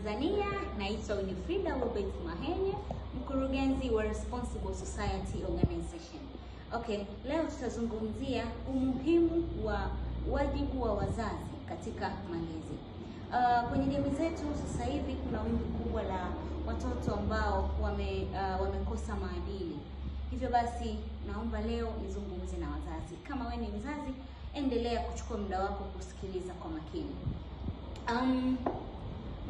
Tanzania. Naitwa Winifrida Robert Mahenye, mkurugenzi wa Responsible Society Organization. Okay, leo tutazungumzia umuhimu wa wajibu wa wazazi katika malezi. Kwenye jamii zetu sasa hivi kuna wimbi kubwa la watoto ambao wamekosa maadili. Hivyo basi naomba leo nizungumze na wazazi. Kama wewe ni mzazi, endelea kuchukua muda wako kusikiliza kwa makini.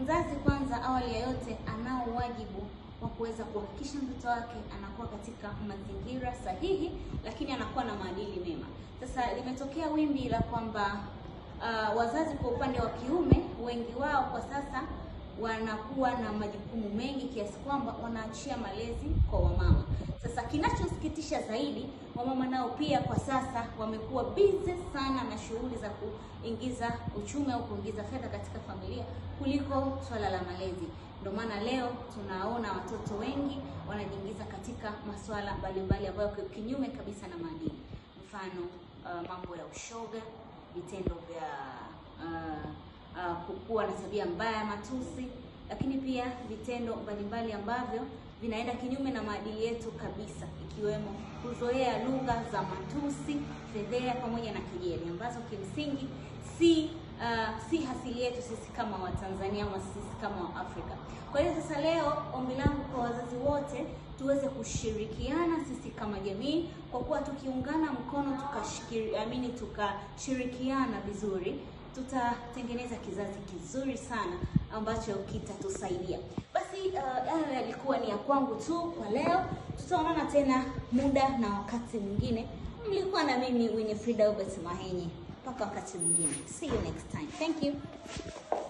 Mzazi kwanza, awali ya yote, anao wajibu wa kuweza kuhakikisha mtoto wake anakuwa katika mazingira sahihi, lakini anakuwa na maadili mema. Sasa limetokea wimbi la kwamba wazazi kwa upande wa kiume, wengi wao kwa sasa wanakuwa na majukumu mengi kiasi kwamba wanaachia malezi kwa wamama. Sasa kinachosikitisha zaidi, wamama nao pia kwa sasa wamekuwa busy sana na shughuli za kuingiza uchumi au kuingiza fedha katika familia kuliko swala la malezi. Ndio maana leo tunaona watoto wengi wanajiingiza katika masuala mbalimbali ambayo kinyume kabisa na maadili. Mfano, mambo ya ushoga, vitendo vya kukua na tabia mbaya, matusi, lakini pia vitendo mbalimbali ambavyo vinaenda kinyume na maadili yetu kabisa, ikiwemo kuzoea lugha za matusi, fedheha pamoja na kejeli ambazo kimsingi si hasili yetu sisi kama Watanzania au sisi kama Waafrika. Kwa hiyo sasa leo ombi langu kwa wazazi wote, tuweze kushirikiana sisi kama jamii, kwa kuwa tukiungana mkono tukashirikiana vizuri, tutatengeneza kizazi kizuri sana ambacho kitatusaidia. Basi haya yalikuwa ni ya kwangu tu kwa leo. Tutaonana tena muda na wakati mwingine. Mlikuwa na mimi Winifrida Robert Mahenye. Mpaka wakati mwingine. See you next time. Thank you.